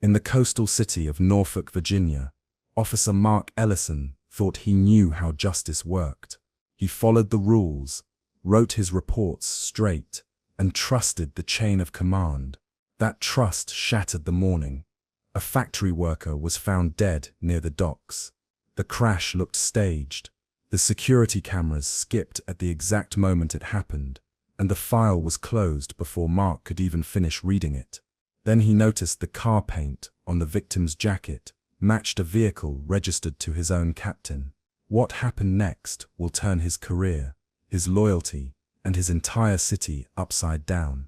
In the coastal city of Norfolk, Virginia, Officer Mark Ellison thought he knew how justice worked. He followed the rules, wrote his reports straight, and trusted the chain of command. That trust shattered the morning. A factory worker was found dead near the docks. The crash looked staged. The security cameras skipped at the exact moment it happened, and the file was closed before Mark could even finish reading it. Then he noticed the car paint on the victim's jacket matched a vehicle registered to his own captain. What happened next will turn his career, his loyalty, and his entire city upside down.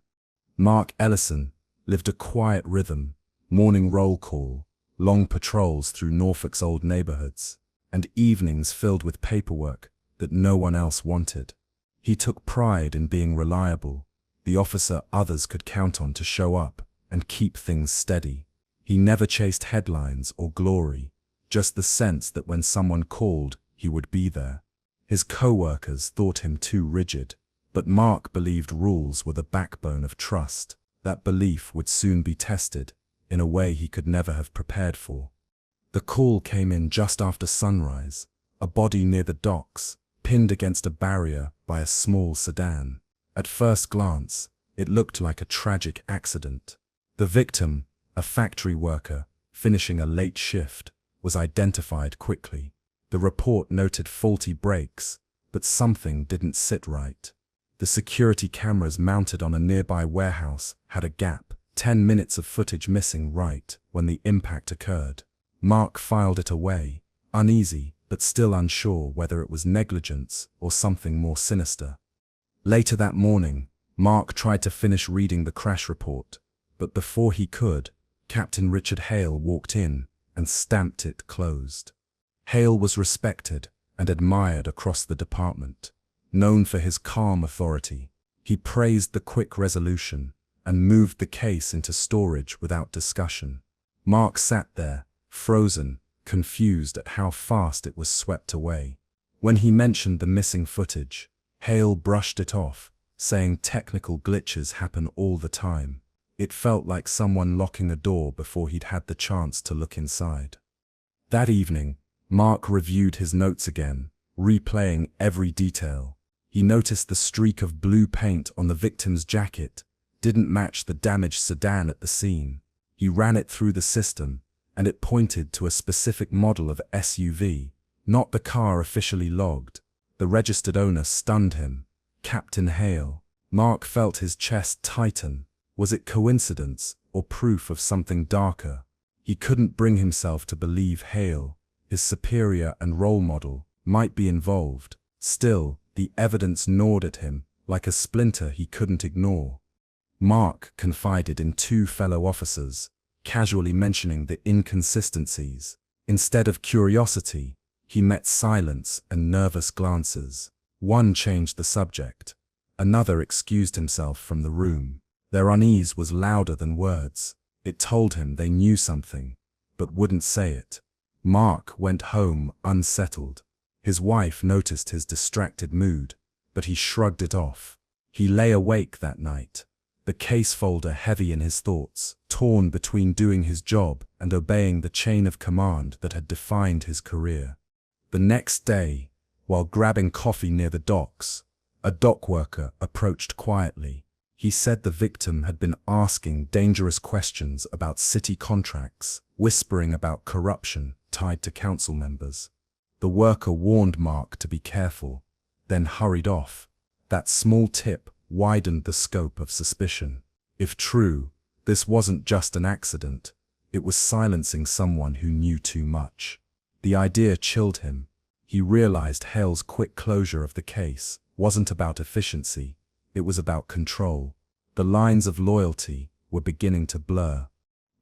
Mark Ellison lived a quiet rhythm, morning roll call, long patrols through Norfolk's old neighborhoods, and evenings filled with paperwork that no one else wanted. He took pride in being reliable, the officer others could count on to show up and keep things steady. He never chased headlines or glory, just the sense that when someone called, he would be there. His co-workers thought him too rigid, but Mark believed rules were the backbone of trust. That belief would soon be tested, in a way he could never have prepared for. The call came in just after sunrise, a body near the docks, pinned against a barrier by a small sedan. At first glance, it looked like a tragic accident. The victim, a factory worker, finishing a late shift, was identified quickly. The report noted faulty brakes, but something didn't sit right. The security cameras mounted on a nearby warehouse had a gap, 10 minutes of footage missing right when the impact occurred. Mark filed it away, uneasy but still unsure whether it was negligence or something more sinister. Later that morning, Mark tried to finish reading the crash report, but before he could, Captain Richard Hale walked in and stamped it closed. Hale was respected and admired across the department. Known for his calm authority, he praised the quick resolution and moved the case into storage without discussion. Mark sat there, frozen, confused at how fast it was swept away. When he mentioned the missing footage, Hale brushed it off, saying technical glitches happen all the time. It felt like someone locking a door before he'd had the chance to look inside. That evening, Mark reviewed his notes again, replaying every detail. He noticed the streak of blue paint on the victim's jacket didn't match the damaged sedan at the scene. He ran it through the system, and it pointed to a specific model of SUV, not the car officially logged. The registered owner stunned him. Captain Hale. Mark felt his chest tighten. Was it coincidence or proof of something darker? He couldn't bring himself to believe Hale, his superior and role model, might be involved. Still, the evidence gnawed at him like a splinter he couldn't ignore. Mark confided in 2 fellow officers, casually mentioning the inconsistencies. Instead of curiosity, he met silence and nervous glances. One changed the subject. Another excused himself from the room. Their unease was louder than words. It told him they knew something, but wouldn't say it. Mark went home unsettled. His wife noticed his distracted mood, but he shrugged it off. He lay awake that night, the case folder heavy in his thoughts, torn between doing his job and obeying the chain of command that had defined his career. The next day, while grabbing coffee near the docks, a dock worker approached quietly. He said the victim had been asking dangerous questions about city contracts, whispering about corruption tied to council members. The worker warned Mark to be careful, then hurried off. That small tip widened the scope of suspicion. If true, this wasn't just an accident. It was silencing someone who knew too much. The idea chilled him. He realized Hale's quick closure of the case wasn't about efficiency. It was about control. The lines of loyalty were beginning to blur.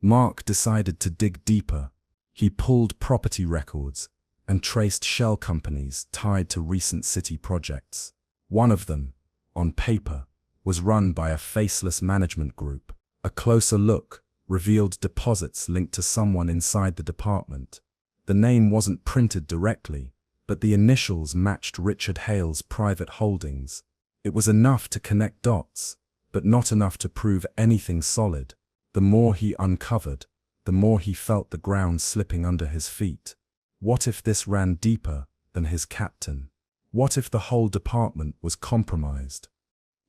Mark decided to dig deeper. He pulled property records and traced shell companies tied to recent city projects. One of them, on paper, was run by a faceless management group. A closer look revealed deposits linked to someone inside the department. The name wasn't printed directly, but the initials matched Richard Hale's private holdings. It was enough to connect dots, but not enough to prove anything solid. The more he uncovered, the more he felt the ground slipping under his feet. What if this ran deeper than his captain? What if the whole department was compromised?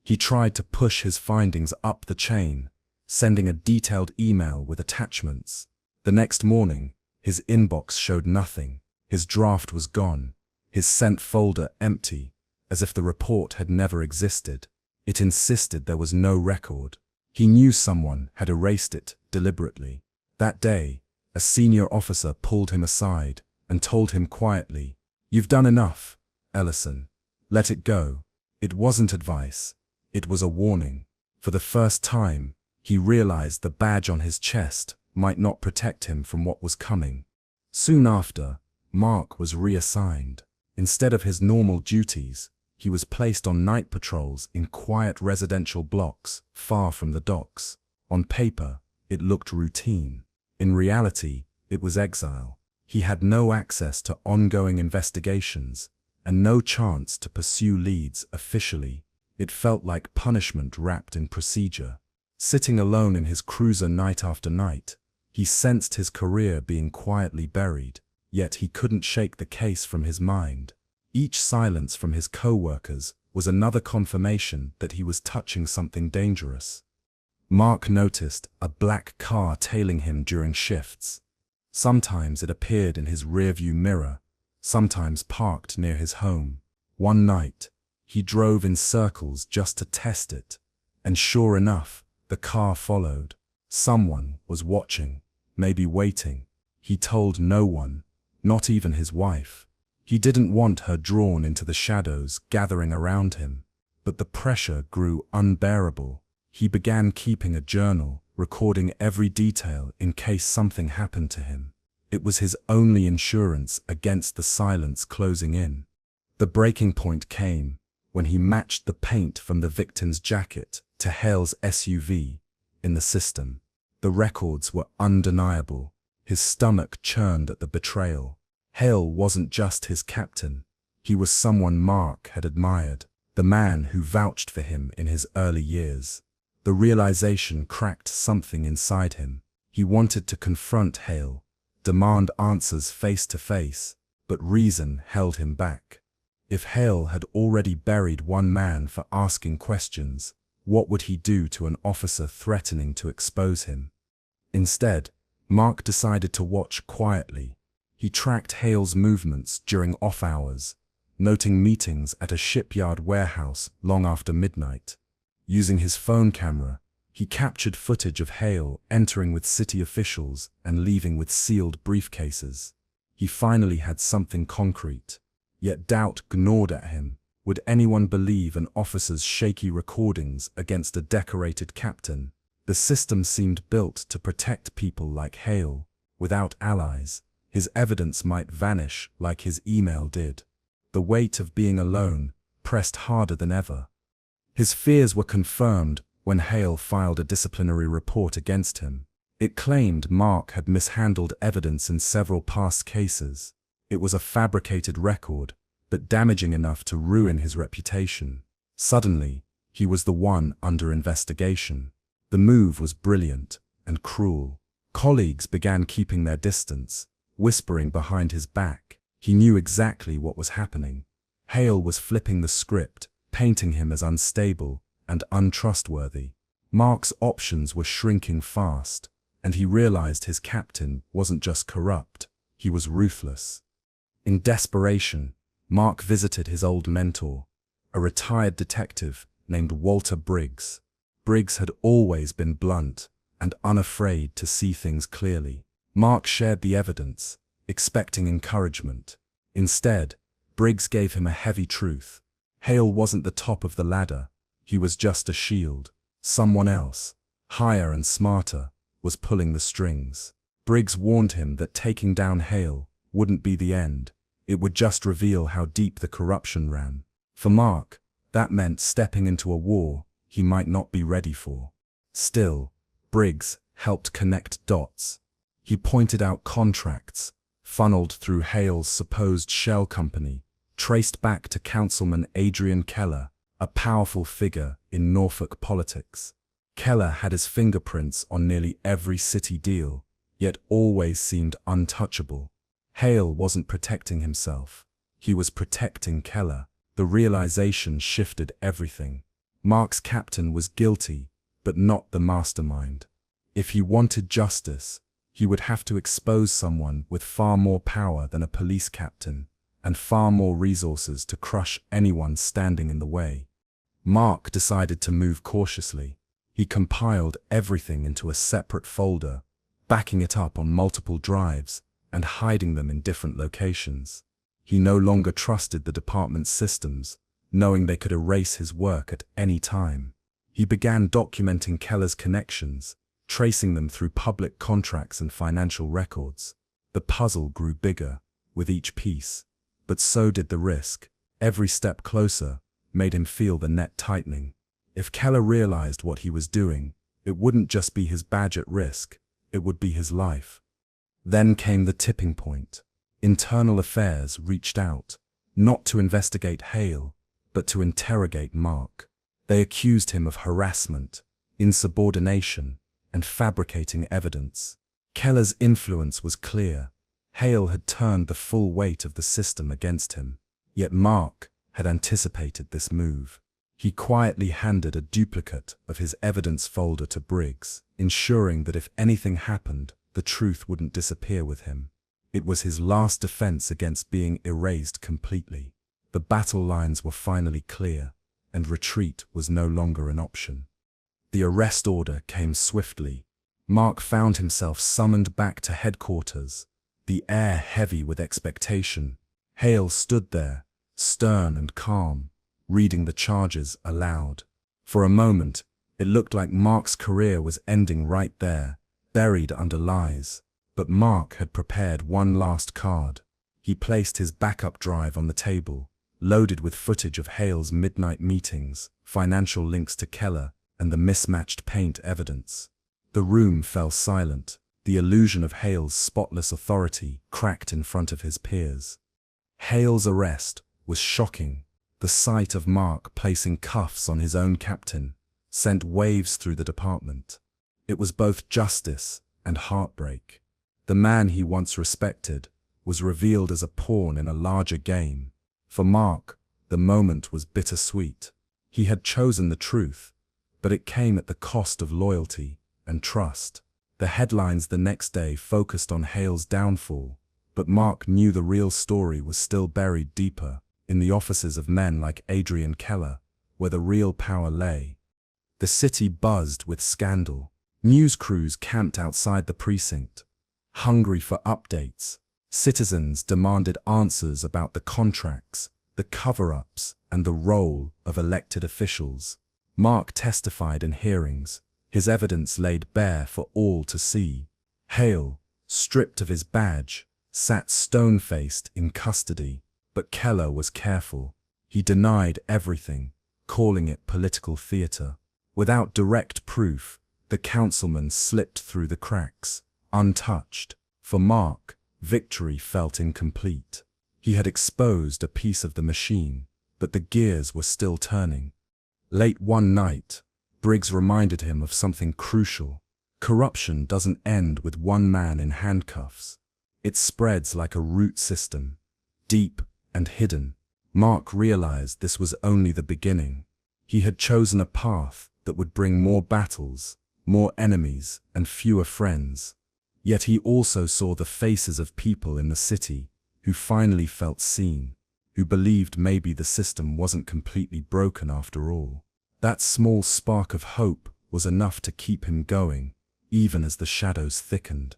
He tried to push his findings up the chain, sending a detailed email with attachments. The next morning, his inbox showed nothing. His draft was gone, his sent folder empty, as if the report had never existed. It insisted there was no record. He knew someone had erased it deliberately. That day, a senior officer pulled him aside and told him quietly, "You've done enough, Ellison. Let it go." It wasn't advice. It was a warning. For the first time, he realized the badge on his chest might not protect him from what was coming. Soon after, Mark was reassigned. Instead of his normal duties, he was placed on night patrols in quiet residential blocks far from the docks. On paper, it looked routine. In reality, it was exile. He had no access to ongoing investigations and no chance to pursue leads officially. It felt like punishment wrapped in procedure. Sitting alone in his cruiser night after night, he sensed his career being quietly buried, yet he couldn't shake the case from his mind. Each silence from his co-workers was another confirmation that he was touching something dangerous. Mark noticed a black car tailing him during shifts. Sometimes it appeared in his rearview mirror, sometimes parked near his home. One night, he drove in circles just to test it, and sure enough, the car followed. Someone was watching, maybe waiting. He told no one, not even his wife. He didn't want her drawn into the shadows gathering around him, but the pressure grew unbearable. He began keeping a journal, recording every detail in case something happened to him. It was his only insurance against the silence closing in. The breaking point came when he matched the paint from the victim's jacket to Hale's SUV in the system. The records were undeniable. His stomach churned at the betrayal. Hale wasn't just his captain. He was someone Mark had admired, the man who vouched for him in his early years. The realization cracked something inside him. He wanted to confront Hale, demand answers face to face, but reason held him back. If Hale had already buried one man for asking questions, what would he do to an officer threatening to expose him? Instead, Mark decided to watch quietly. He tracked Hale's movements during off hours, noting meetings at a shipyard warehouse long after midnight. Using his phone camera, he captured footage of Hale entering with city officials and leaving with sealed briefcases. He finally had something concrete. Yet doubt gnawed at him. Would anyone believe an officer's shaky recordings against a decorated captain? The system seemed built to protect people like Hale. Without allies, his evidence might vanish like his email did. The weight of being alone pressed harder than ever. His fears were confirmed when Hale filed a disciplinary report against him. It claimed Mark had mishandled evidence in several past cases. It was a fabricated record, but damaging enough to ruin his reputation. Suddenly, he was the one under investigation. The move was brilliant and cruel. Colleagues began keeping their distance, whispering behind his back. He knew exactly what was happening. Hale was flipping the script, painting him as unstable and untrustworthy. Mark's options were shrinking fast, and he realized his captain wasn't just corrupt, he was ruthless. In desperation, Mark visited his old mentor, a retired detective named Walter Briggs. Briggs had always been blunt and unafraid to see things clearly. Mark shared the evidence, expecting encouragement. Instead, Briggs gave him a heavy truth. Hale wasn't the top of the ladder, he was just a shield. Someone else, higher and smarter, was pulling the strings. Briggs warned him that taking down Hale wouldn't be the end. It would just reveal how deep the corruption ran. For Mark, that meant stepping into a war he might not be ready for. Still, Briggs helped connect dots. He pointed out contracts, funneled through Hale's supposed shell company, traced back to Councilman Adrian Keller, a powerful figure in Norfolk politics. Keller had his fingerprints on nearly every city deal, yet always seemed untouchable. Hale wasn't protecting himself. He was protecting Keller. The realization shifted everything. Mark's captain was guilty, but not the mastermind. If he wanted justice, he would have to expose someone with far more power than a police captain, and far more resources to crush anyone standing in the way. Mark decided to move cautiously. He compiled everything into a separate folder, backing it up on multiple drives and hiding them in different locations. He no longer trusted the department's systems, knowing they could erase his work at any time. He began documenting Keller's connections, tracing them through public contracts and financial records. The puzzle grew bigger with each piece, but so did the risk. Every step closer made him feel the net tightening. If Keller realized what he was doing, it wouldn't just be his badge at risk, it would be his life. Then came the tipping point. Internal Affairs reached out, not to investigate Hale, but to interrogate Mark. They accused him of harassment, insubordination, and fabricating evidence. Keller's influence was clear. Hale had turned the full weight of the system against him. Yet Mark had anticipated this move. He quietly handed a duplicate of his evidence folder to Briggs, ensuring that if anything happened, the truth wouldn't disappear with him. It was his last defense against being erased completely. The battle lines were finally clear, and retreat was no longer an option. The arrest order came swiftly. Mark found himself summoned back to headquarters, the air heavy with expectation. Hale stood there, stern and calm, reading the charges aloud. For a moment, it looked like Mark's career was ending right there, buried under lies. But Mark had prepared one last card. He placed his backup drive on the table, loaded with footage of Hale's midnight meetings, financial links to Keller, and the mismatched paint evidence. The room fell silent. The illusion of Hale's spotless authority cracked in front of his peers. Hale's arrest was shocking. The sight of Mark placing cuffs on his own captain sent waves through the department. It was both justice and heartbreak. The man he once respected was revealed as a pawn in a larger game. For Mark, the moment was bittersweet. He had chosen the truth, but it came at the cost of loyalty and trust. The headlines the next day focused on Hale's downfall, but Mark knew the real story was still buried deeper, in the offices of men like Adrian Keller, where the real power lay. The city buzzed with scandal. News crews camped outside the precinct, hungry for updates. Citizens demanded answers about the contracts, the cover-ups, and the role of elected officials. Mark testified in hearings, his evidence laid bare for all to see. Hale, stripped of his badge, sat stone-faced in custody, but Keller was careful. He denied everything, calling it political theater. Without direct proof, the councilman slipped through the cracks, untouched. For Mark, victory felt incomplete. He had exposed a piece of the machine, but the gears were still turning. Late one night, Briggs reminded him of something crucial. Corruption doesn't end with one man in handcuffs. It spreads like a root system, deep and hidden. Mark realized this was only the beginning. He had chosen a path that would bring more battles, more enemies, and fewer friends. Yet he also saw the faces of people in the city who finally felt seen, who believed maybe the system wasn't completely broken after all. That small spark of hope was enough to keep him going, even as the shadows thickened.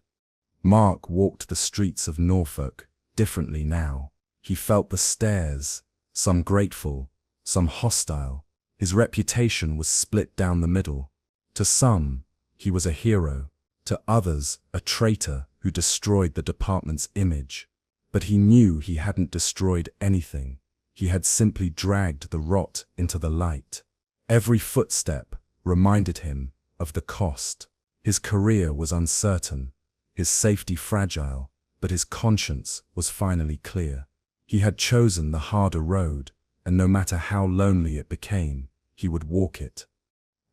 Mark walked the streets of Norfolk differently now. He felt the stares, some grateful, some hostile. His reputation was split down the middle. To some, he was a hero. To others, a traitor who destroyed the department's image. But he knew he hadn't destroyed anything. He had simply dragged the rot into the light. Every footstep reminded him of the cost. His career was uncertain, his safety fragile, but his conscience was finally clear. He had chosen the harder road, and no matter how lonely it became, he would walk it.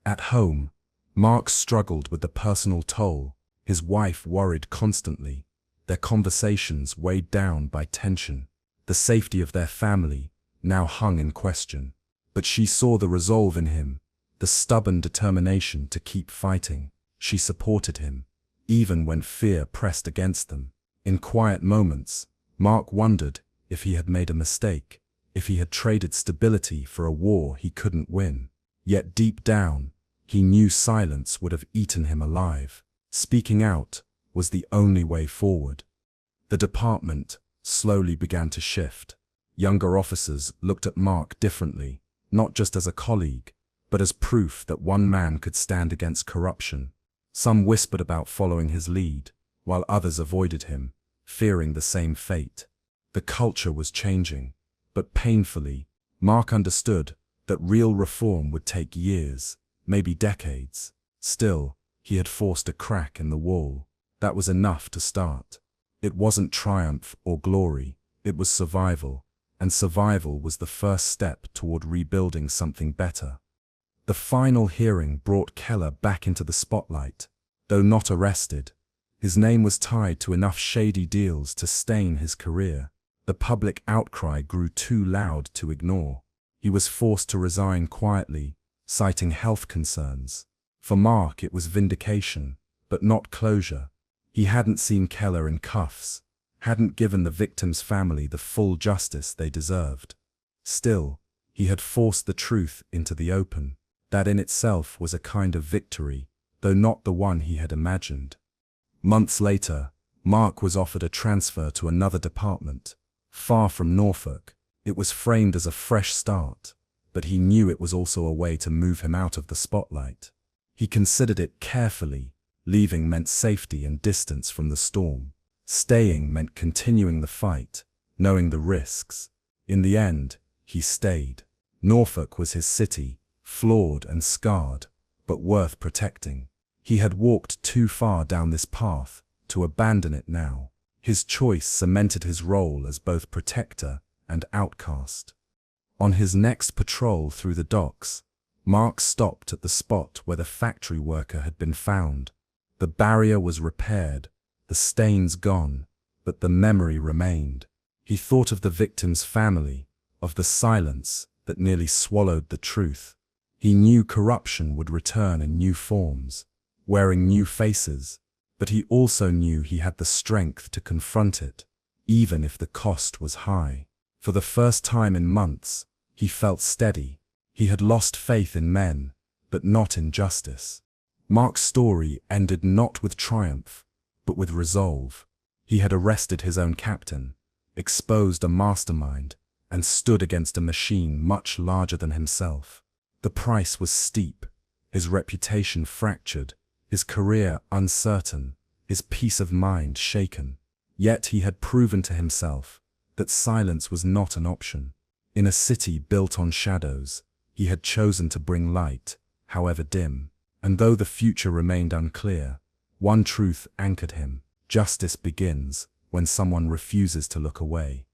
At home, Mark struggled with the personal toll. His wife worried constantly, their conversations weighed down by tension. The safety of their family now hung in question. But she saw the resolve in him, the stubborn determination to keep fighting. She supported him, even when fear pressed against them. In quiet moments, Mark wondered if he had made a mistake, if he had traded stability for a war he couldn't win. Yet deep down, he knew silence would have eaten him alive. Speaking out was the only way forward. The department slowly began to shift. Younger officers looked at Mark differently, not just as a colleague, but as proof that one man could stand against corruption. Some whispered about following his lead, while others avoided him, fearing the same fate. The culture was changing, but painfully, Mark understood that real reform would take years, maybe decades. Still, he had forced a crack in the wall. That was enough to start. It wasn't triumph or glory, it was survival, and survival was the first step toward rebuilding something better. The final hearing brought Keller back into the spotlight. Though not arrested, his name was tied to enough shady deals to stain his career. The public outcry grew too loud to ignore. He was forced to resign quietly, citing health concerns. For Mark, it was vindication, but not closure. He hadn't seen Keller in cuffs, hadn't given the victim's family the full justice they deserved. Still, he had forced the truth into the open. That in itself was a kind of victory, though not the one he had imagined. Months later, Mark was offered a transfer to another department. Far from Norfolk, it was framed as a fresh start, but he knew it was also a way to move him out of the spotlight. He considered it carefully. Leaving meant safety and distance from the storm. Staying meant continuing the fight, knowing the risks. In the end, he stayed. Norfolk was his city, flawed and scarred, but worth protecting. He had walked too far down this path to abandon it now. His choice cemented his role as both protector and outcast. On his next patrol through the docks, Mark stopped at the spot where the factory worker had been found. The barrier was repaired, the stains gone, but the memory remained. He thought of the victim's family, of the silence that nearly swallowed the truth. He knew corruption would return in new forms, wearing new faces, but he also knew he had the strength to confront it, even if the cost was high. For the first time in months, he felt steady. He had lost faith in men, but not in justice. Mark's story ended not with triumph, but with resolve. He had arrested his own captain, exposed a mastermind, and stood against a machine much larger than himself. The price was steep, his reputation fractured, his career uncertain, his peace of mind shaken. Yet he had proven to himself that silence was not an option. In a city built on shadows, he had chosen to bring light, however dim. And though the future remained unclear, one truth anchored him: justice begins when someone refuses to look away.